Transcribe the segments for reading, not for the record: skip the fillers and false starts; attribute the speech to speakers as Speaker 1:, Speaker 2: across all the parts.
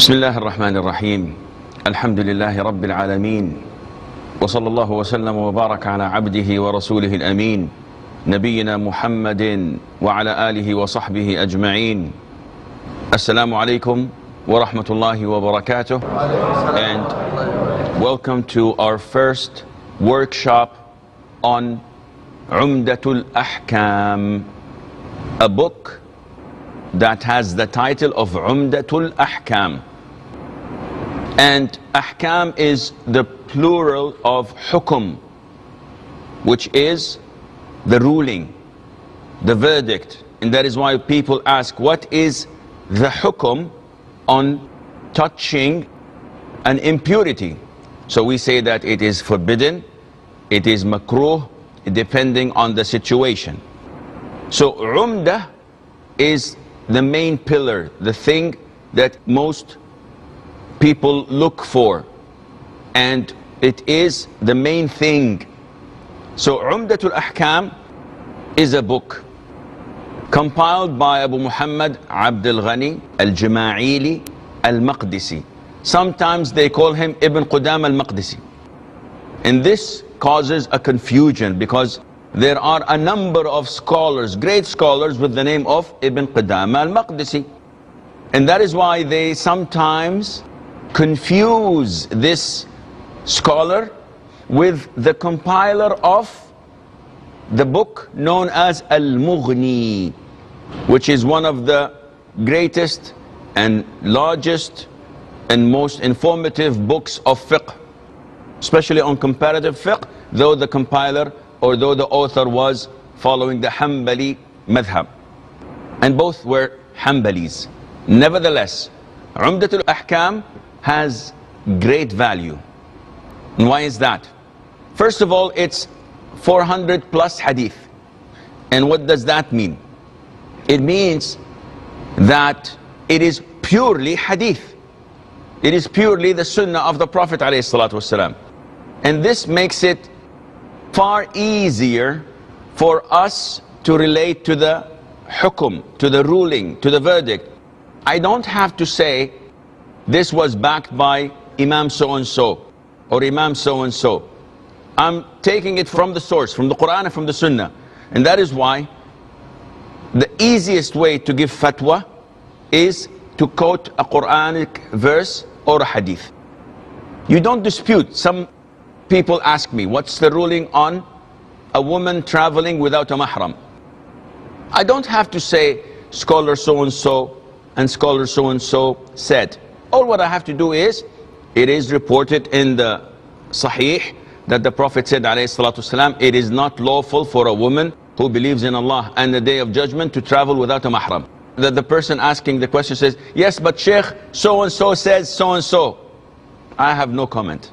Speaker 1: بسم الله الرحمن الرحيم. الحمد لله رب العالمين، وصلى الله وسلم وبارك على عبده ورسوله الأمين نبينا محمد وعلى آله وصحبه أجمعين. السلام عليكم ورحمة الله وبركاته, and welcome to our first workshop on Umdatul Ahkaam, a book that has the title of Umdatul Ahkaam. And Ahkam is the plural of Hukum, which is the ruling, the verdict. And that is why people ask, what is the Hukum on touching an impurity? So we say that it is forbidden, it is makruh, depending on the situation. So Umdah is the main pillar, the thing that most people look for, and it is the main thing. So Umdatul Ahkaam is a book compiled by Abu Muhammad Abdul Ghani al-Jama'ili al-Maqdisi. Sometimes they call him Ibn Qudam al-Maqdisi, and this causes a confusion because there are a number of scholars, great scholars, with the name of Ibn Qudam al-Maqdisi, and that is why they sometimes confuse this scholar with the compiler of the book known as Al-Mughni, which is one of the greatest and largest and most informative books of fiqh, especially on comparative fiqh, though the compiler or though the author was following the Hanbali madhab, and both were Hanbalis. Nevertheless, Umdatul Ahkam has great value. And why is that? First of all, it's 400 plus hadith. And what does that mean? It means that it is purely hadith. It is purely the sunnah of the Prophet ﷺ. And this makes it far easier for us to relate to the hukum, to the ruling, to the verdict. I don't have to say this was backed by Imam so-and-so or Imam so-and-so. I'm taking it from the source, from the Quran and from the Sunnah. And that is why the easiest way to give fatwa is to quote a Quranic verse or a hadith. You don't dispute. Some people ask me, what's the ruling on a woman traveling without a mahram? I don't have to say scholar so-and-so and scholar so-and-so said. All what I have to do is, it is reported in the Sahih that the Prophet said, ﷺ, it is not lawful for a woman who believes in Allah and the Day of Judgment to travel without a mahram. That the person asking the question says, yes, but Sheikh, so-and-so says so-and-so. I have no comment.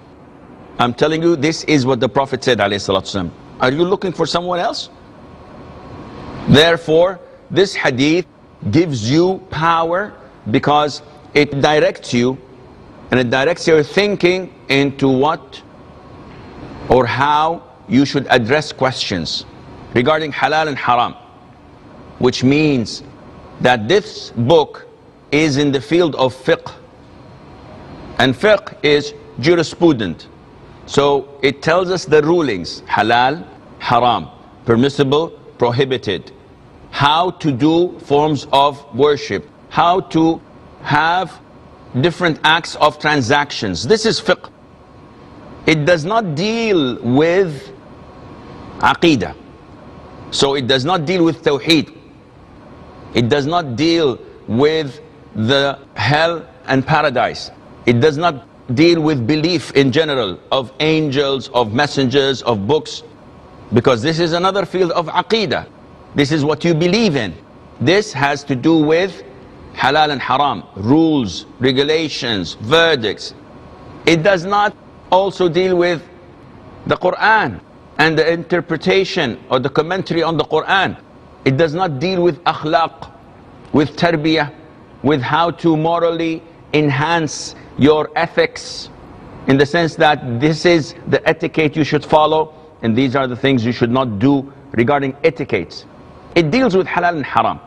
Speaker 1: I'm telling you, this is what the Prophet said, ﷺ. Are you looking for someone else? Therefore, this hadith gives you power because it directs you, and it directs your thinking into what or how you should address questions regarding halal and haram, which means that this book is in the field of fiqh, and fiqh is jurisprudence. So it tells us the rulings, halal, haram, permissible, prohibited, how to do forms of worship, how to have different acts of transactions. This is fiqh. It does not deal with aqeedah. So it does not deal with tawheed. It does not deal with the hell and paradise. It does not deal with belief in general of angels, of messengers, of books, because this is another field of aqeedah. This is what you believe in. This has to do with halal and haram, rules, regulations, verdicts. It does not also deal with the Quran and the interpretation or the commentary on the Quran. It does not deal with akhlaq, with tarbiyah, with how to morally enhance your ethics, in the sense that this is the etiquette you should follow and these are the things you should not do regarding etiquettes. It deals with halal and haram.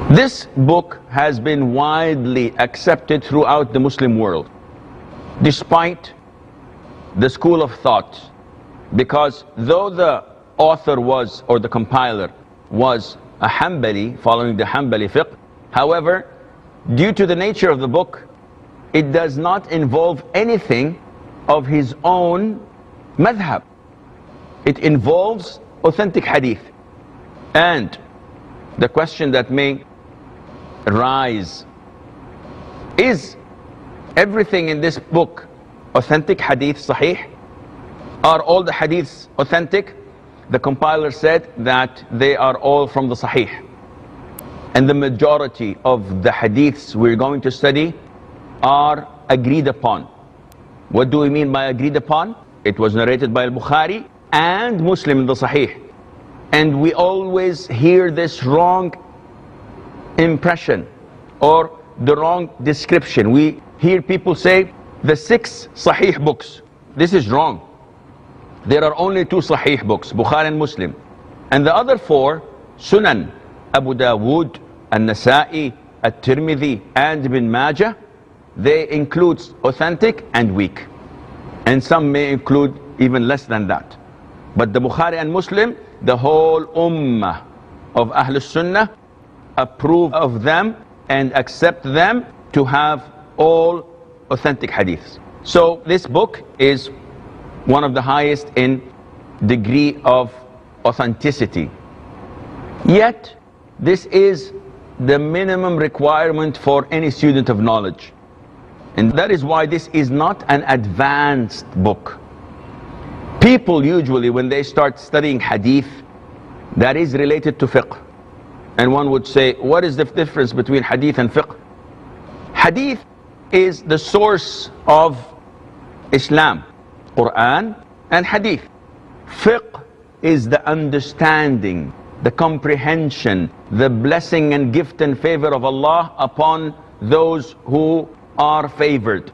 Speaker 1: This book has been widely accepted throughout the Muslim world, despite the school of thought, because though the author was, or the compiler was a Hanbali, following the Hanbali fiqh, however, due to the nature of the book, it does not involve anything of his own madhab. It involves authentic hadith. And the question that may arise, is everything in this book authentic hadith, sahih? Are all the hadiths authentic? The compiler said that they are all from the sahih. And the majority of the hadiths we're going to study are agreed upon. What do we mean by agreed upon? It was narrated by Al-Bukhari and Muslim in the Sahih. And we always hear this wrong impression or the wrong description. We hear people say the 6 Sahih books. This is wrong. There are only 2 Sahih books, Bukhari and Muslim. And the other 4, Sunan, Abu Dawood, An-Nasa'i, At-Tirmidhi, and Ibn Majah, they include authentic and weak. And some may include even less than that. But the Bukhari and Muslim, the whole ummah of Ahlul Sunnah approve of them and accept them to have all authentic hadiths. So this book is one of the highest in degree of authenticity. Yet, this is the minimum requirement for any student of knowledge. And that is why this is not an advanced book. People usually, when they start studying hadith, that is related to fiqh. And one would say, what is the difference between hadith and fiqh? Hadith is the source of Islam, Quran and hadith. Fiqh is the understanding, the comprehension, the blessing and gift and favor of Allah upon those who are favored.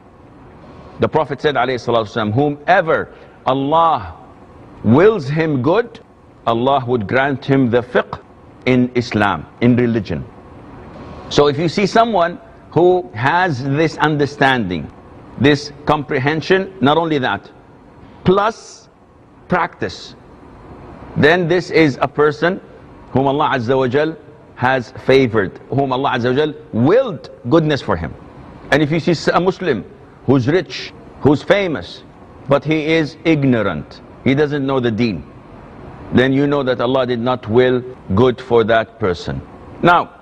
Speaker 1: The Prophet said, alayhi salatu wasalam, whomever Allah wills him good, Allah would grant him the fiqh in Islam, in religion. So if you see someone who has this understanding, this comprehension, not only that, plus practice, then this is a person whom Allah Azza wa Jal has favored, whom Allah Azza wa Jal willed goodness for him. And if you see a Muslim who's rich, who's famous, but he is ignorant, he doesn't know the deen, then you know that Allah did not will good for that person. Now,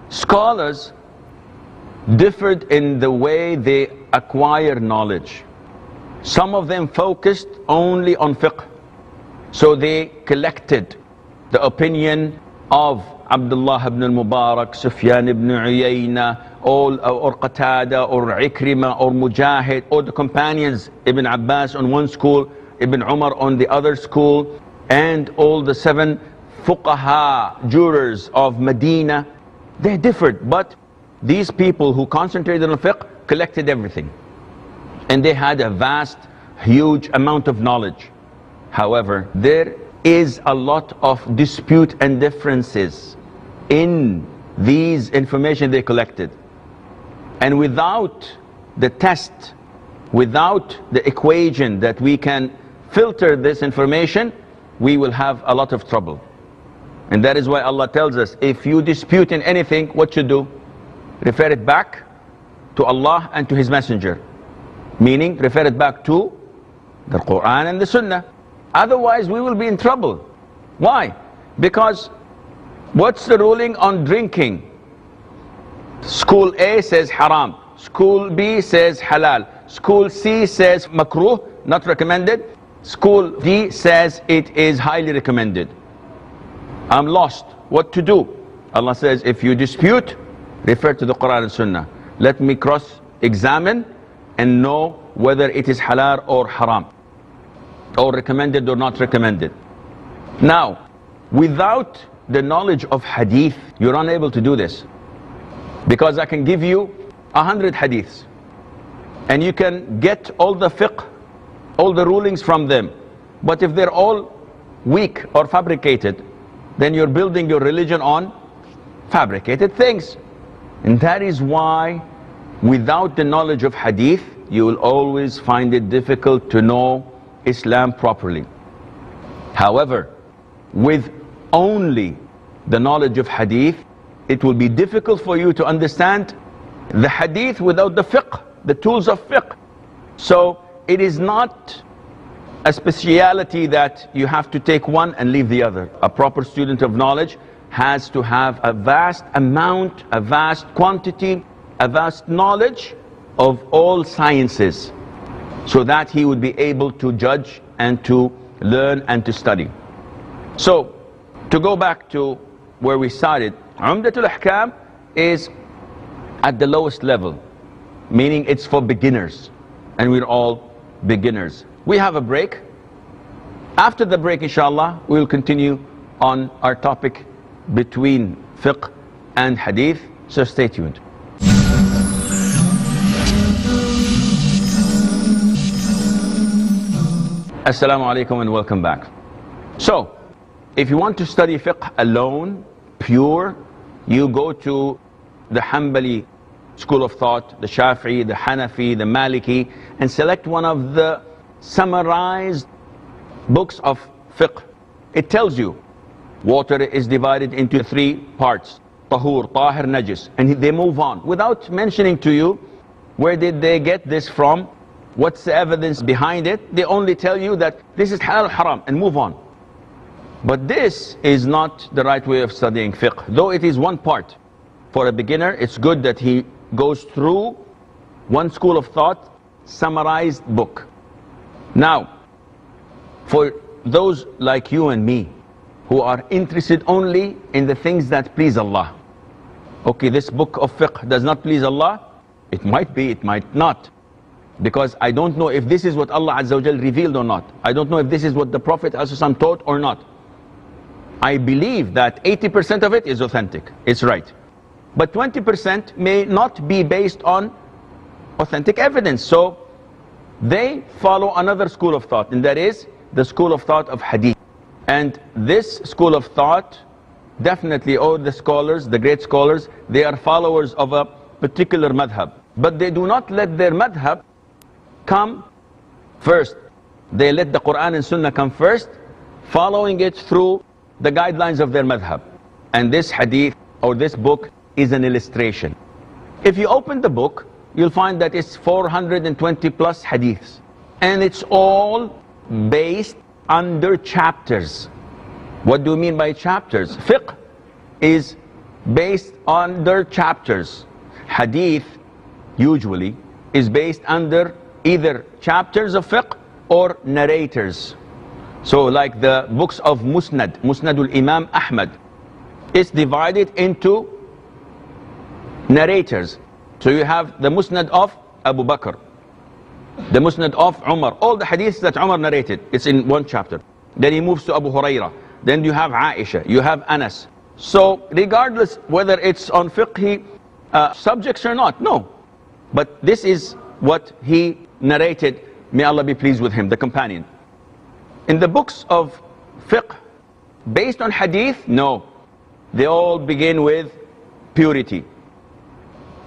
Speaker 1: scholars differed in the way they acquire knowledge. Some of them focused only on fiqh. So they collected the opinion of Abdullah ibn al-Mubarak, Sufyan ibn Uyayna, or Qatada, or Ikrima, or Mujahid, or the companions, Ibn Abbas on one school, Ibn Umar on the other school, and all the 7 fuqaha, jurors of Medina. They differed, but these people who concentrated on fiqh collected everything. And they had a vast, huge amount of knowledge. However, there is a lot of dispute and differences in these information they collected. And without the test, without the equation that we can filter this information, we will have a lot of trouble. And that is why Allah tells us, if you dispute in anything, what you do? Refer it back to Allah and to His Messenger. Meaning, refer it back to the Quran and the Sunnah. Otherwise, we will be in trouble. Why? Because what's the ruling on drinking? School A says haram. School B says halal. School C says makruh, not recommended. School D says it is highly recommended. I'm lost. What to do? Allah says, if you dispute, refer to the Quran and Sunnah. Let me cross-examine and know whether it is halal or haram, or recommended or not recommended. Now, without the knowledge of hadith, you're unable to do this. Because I can give you 100 hadiths, and you can get all the fiqh, all the rulings from them. But if they're all weak or fabricated, then you're building your religion on fabricated things. And that is why without the knowledge of hadith, you will always find it difficult to know Islam properly. However, with only the knowledge of hadith, it will be difficult for you to understand the hadith without the fiqh, the tools of fiqh. So it is not a speciality that you have to take one and leave the other. A proper student of knowledge has to have a vast amount, a vast quantity, a vast knowledge of all sciences, so that he would be able to judge and to learn and to study. So, to go back to where we started, Umdatul Ahkaam is at the lowest level, meaning it's for beginners, and we're all beginners. We have a break. After the break, inshallah, we will continue on our topic between fiqh and hadith, so stay tuned. Assalamu alaikum and welcome back. So, if you want to study fiqh alone, pure, you go to the Hanbali school of thought, the Shafi'i, the Hanafi, the Maliki, and select one of the summarized books of fiqh. It tells you water is divided into 3 parts: tahur, tahir, najis, and they move on without mentioning to you where did they get this from, what's the evidence behind it. They only tell you that this is halal, haram, and move on. But this is not the right way of studying fiqh. Though it is one part. For a beginner, it's good that he goes through one school of thought, summarized book. Now, for those like you and me, who are interested only in the things that please Allah. Okay, this book of fiqh does not please Allah. It might be, it might not. Because I don't know if this is what Allah Azza wa Jal revealed or not. I don't know if this is what the Prophet ﷺ taught or not. I believe that 80% of it is authentic, it's right. But 20% may not be based on authentic evidence. So they follow another school of thought, and that is the school of thought of hadith. And this school of thought, definitely all the scholars, the great scholars, they are followers of a particular madhab. But they do not let their madhab come first. They let the Quran and Sunnah come first, following it through the guidelines of their madhab. And this hadith or this book is an illustration. If you open the book, you'll find that it's 420 plus hadiths. And it's all based under chapters. What do you mean by chapters? Fiqh is based under chapters. Hadith usually is based under either chapters of fiqh or narrators. So like the books of Musnadul Imam Ahmad, it's divided into narrators. So you have the Musnad of Abu Bakr, the Musnad of Umar, all the hadiths that Umar narrated, it's in one chapter. Then he moves to Abu Hurairah, then you have Aisha, you have Anas. So regardless whether it's on fiqhi subjects or not, no. But this is what he narrated, may Allah be pleased with him, the companion. In the books of fiqh based on hadith, no. They all begin with purity.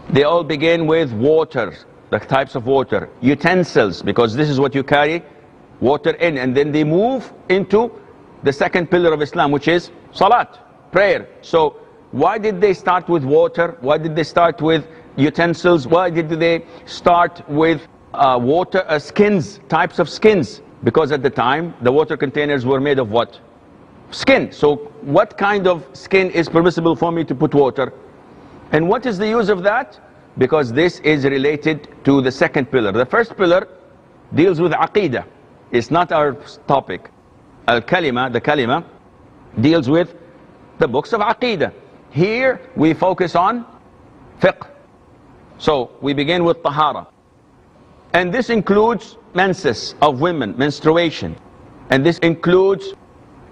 Speaker 1: They all begin with water, the types of water, utensils, because this is what you carry water in, and then they move into the second pillar of Islam, which is salat, prayer. So why did they start with water? Why did they start with utensils? Why did they start with water, skins, types of skins? Because at the time the water containers were made of what? Skin. So what kind of skin is permissible for me to put water? And what is the use of that? Because this is related to the second pillar. The first pillar deals with aqeedah. It's not our topic. Al-kalima, the kalima, deals with the books of aqeedah. Here we focus on fiqh. So we begin with tahara. And this includes menses of women, menstruation. And this includes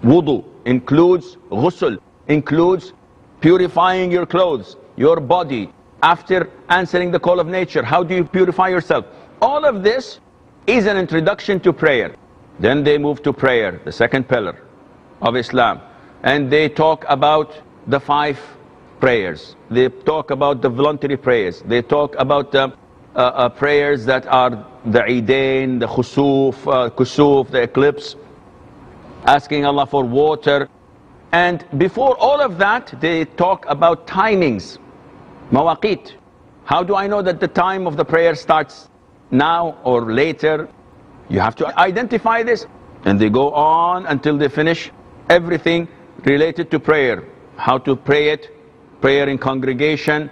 Speaker 1: wudu, includes ghusl, includes purifying your clothes, your body, after answering the call of nature. How do you purify yourself? All of this is an introduction to prayer. Then they move to prayer, the second pillar of Islam. And they talk about the 5 prayers. They talk about the voluntary prayers. They talk about the prayers that are the Eidain, the Kusuf, the eclipse, asking Allah for water. And before all of that, they talk about timings, mawaqit. How do I know that the time of the prayer starts now or later? You have to identify this. And they go on until they finish everything related to prayer. How to pray it, prayer in congregation,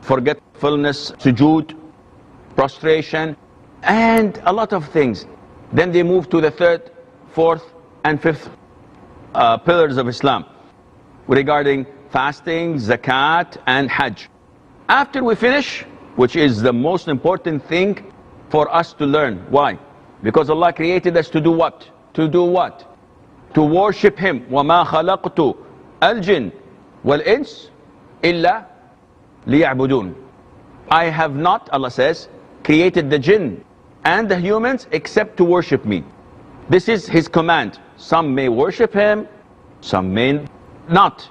Speaker 1: forgetfulness, sujood, prostration, and a lot of things. Then they move to the third, fourth, and fifth pillars of Islam regarding fasting, zakat, and hajj. After we finish, which is the most important thing for us to learn. Why? Because Allah created us to do what? To do what? To worship Him. وَمَا خَلَقْتُ الْجِنَّ وَالْإِنسِ إِلَّا لِيَعْبُدُونَ. I have not, Allah says, created the jinn and the humans except to worship me. This is His command. Some may worship Him, some may not.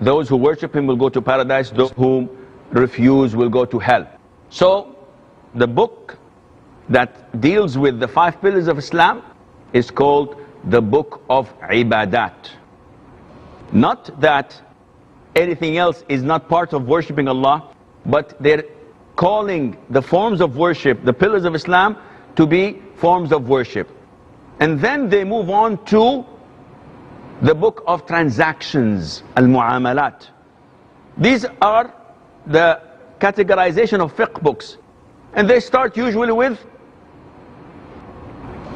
Speaker 1: Those who worship Him will go to paradise, those whom refuse will go to hell. So the book that deals with the 5 pillars of Islam is called the book of ibadat. Not that anything else is not part of worshipping Allah, but they're calling the forms of worship, the pillars of Islam, to be forms of worship. And then they move on to the book of transactions, al-mu'amalat. These are the categorization of fiqh books. And they start usually with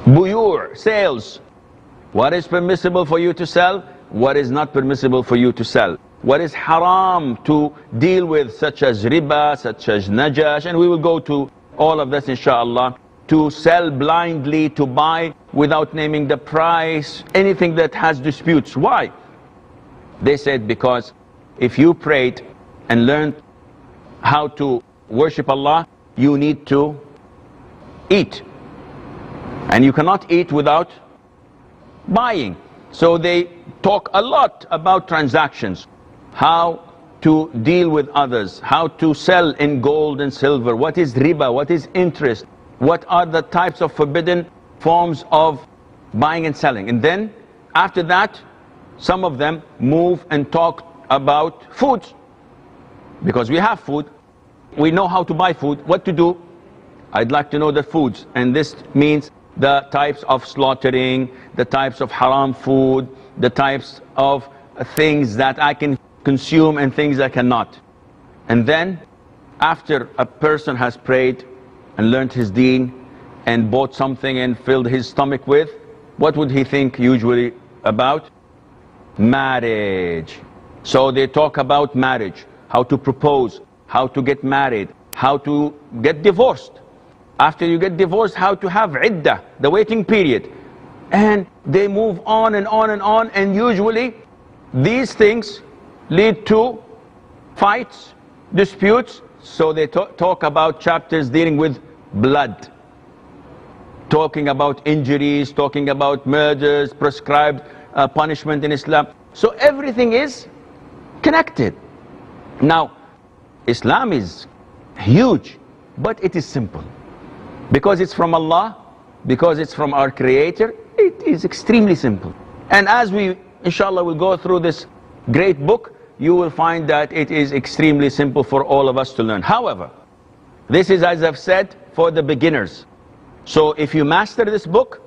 Speaker 1: buyur, sales. What is permissible for you to sell? What is not permissible for you to sell? What is haram to deal with, such as riba, such as najash, and we will go to all of this inshallah. To sell blindly, to buy without naming the price, anything that has disputes. Why? They said because if you prayed and learned how to worship Allah, you need to eat. And you cannot eat without buying. So they talk a lot about transactions, how to deal with others, how to sell in gold and silver, what is riba, what is interest, what are the types of forbidden forms of buying and selling. And then after that, some of them move and talk about food. Because we have food, we know how to buy food, what to do. I'd like to know the foods, and this means the types of slaughtering, the types of haram food, the types of things that I can consume and things I cannot. And then after a person has prayed and learned his deen and bought something and filled his stomach with, what would he think usually about? Marriage. So they talk about marriage, how to propose, how to get married, how to get divorced. After you get divorced, how to have iddah, the waiting period. And they move on and on and on, and usually these things lead to fights, disputes. So they talk about chapters dealing with blood, talking about injuries, talking about murders, prescribed punishment in Islam. So everything is connected. Now, Islam is huge, but it is simple. Because it's from Allah, because it's from our Creator, it is extremely simple. And as we, inshallah, will go through this great book, you will find that it is extremely simple for all of us to learn. However, this is, as I've said, for the beginners. So if you master this book,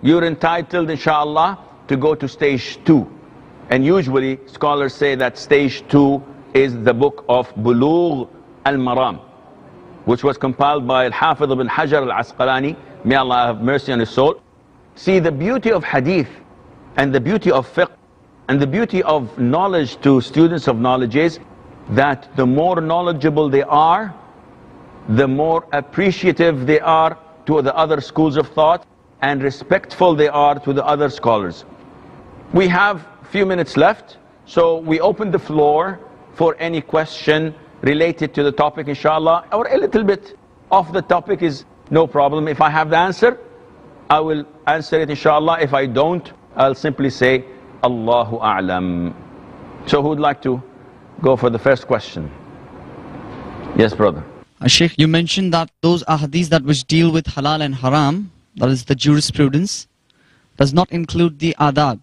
Speaker 1: you're entitled, inshallah, to go to stage 2. And usually, scholars say that stage 2 is the book of Bulugh al-Maram, which was compiled by Al-Hafidh ibn Hajar al-Asqalani. May Allah have mercy on his soul. See, the beauty of hadith and the beauty of fiqh and the beauty of knowledge to students of knowledge is that the more knowledgeable they are, the more appreciative they are to the other schools of thought and respectful they are to the other scholars. We have a few minutes left, so we open the floor for any question related to the topic, inshallah, or a little bit off the topic is no problem. If I have the answer, I will answer it, inshallah. If I don't, I'll simply say Allahu A'lam. So who would like to go for the first question. Yes, brother.
Speaker 2: Sheikh, you mentioned that those ahadith that which deal with halal and haram, that is the jurisprudence, does not include the adab.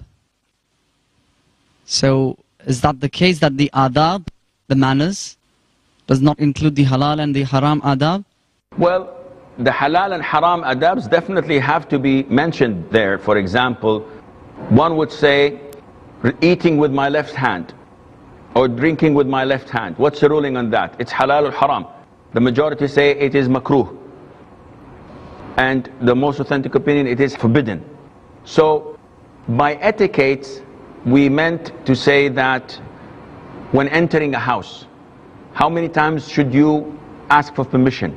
Speaker 2: So, is that the case that the adab, the manners, does not include the halal and the haram adab?
Speaker 1: Well, the halal and haram adabs definitely have to be mentioned there. For example, one would say, eating with my left hand or drinking with my left hand. What's the ruling on that? It's halal or haram. The majority say it is makruh. And the most authentic opinion, it is forbidden. So, by etiquette, we meant to say that when entering a house, how many times should you ask for permission?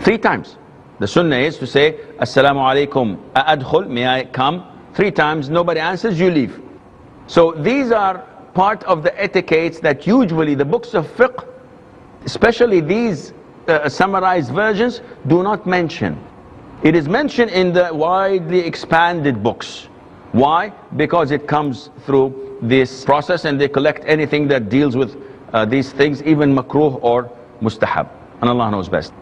Speaker 1: 3 times. The sunnah is to say, Assalamu alaikum, adkhul, may I come? 3 times, nobody answers, you leave. So these are part of the etiquettes that usually the books of fiqh, especially these summarized versions, do not mention. It is mentioned in the widely expanded books. Why? Because it comes through this process and they collect anything that deals with these things, even makruh or mustahab. And Allah knows best.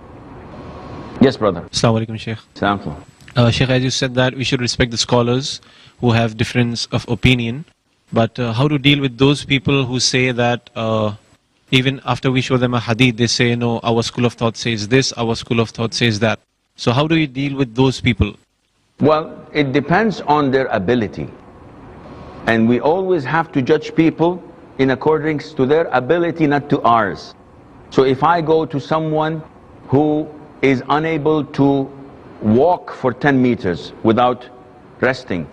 Speaker 1: Yes, brother.
Speaker 3: Assalamu alaikum, Sheikh.
Speaker 1: Assalamu
Speaker 3: Sheikh, as you said that we should respect the scholars who have difference of opinion, but how to deal with those people who say that even after we show them a hadith, they say, no, our school of thought says this, our school of thought says that. So how do you deal with those people?
Speaker 1: Well, it depends on their ability. And we always have to judge people in accordance to their ability, not to ours. So if I go to someone who is unable to walk for 10 meters without resting,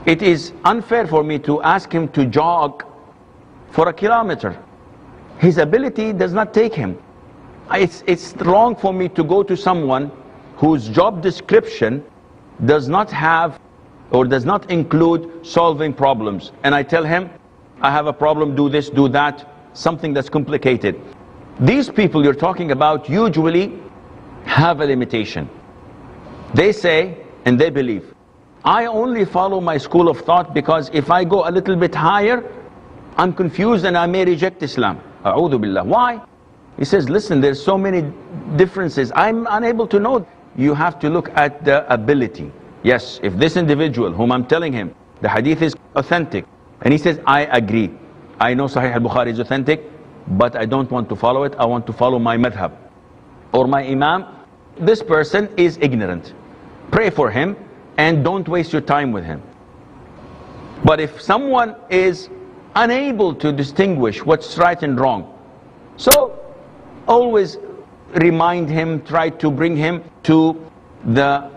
Speaker 1: it is unfair for me to ask him to jog for a kilometer. His ability does not take him. It's wrong for me to go to someone whose job description does not have or does not include solving problems. And I tell him, I have a problem, do this, do that, something that's complicated. These people you're talking about usually have a limitation. They say, and they believe, I only follow my school of thought because if I go a little bit higher, I'm confused and I may reject Islam. A'udhu billah. Why? He says, listen, there's so many differences. I'm unable to know. You have to look at the ability. Yes, if this individual whom I'm telling him, the hadith is authentic, and he says, I agree. I know Sahih al-Bukhari is authentic, but I don't want to follow it. I want to follow my madhab or my imam. This person is ignorant. Pray for him and don't waste your time with him. But if someone is unable to distinguish what's right and wrong, so always remind him, try to bring him to the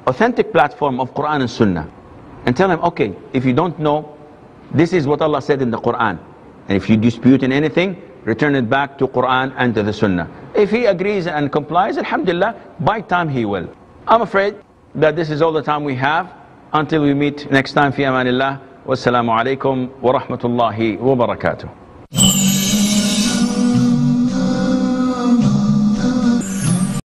Speaker 1: authentic platform of Quran and Sunnah and tell him, okay, if you don't know, this is what Allah said in the Quran, and if you dispute in anything, return it back to Quran and to the Sunnah. If he agrees and complies, alhamdulillah, by time he will. I'm afraid that this is all the time we have. Until we meet next time, fi amanillah. Wassalamu alaikum wa rahmatullahi wa barakatuh.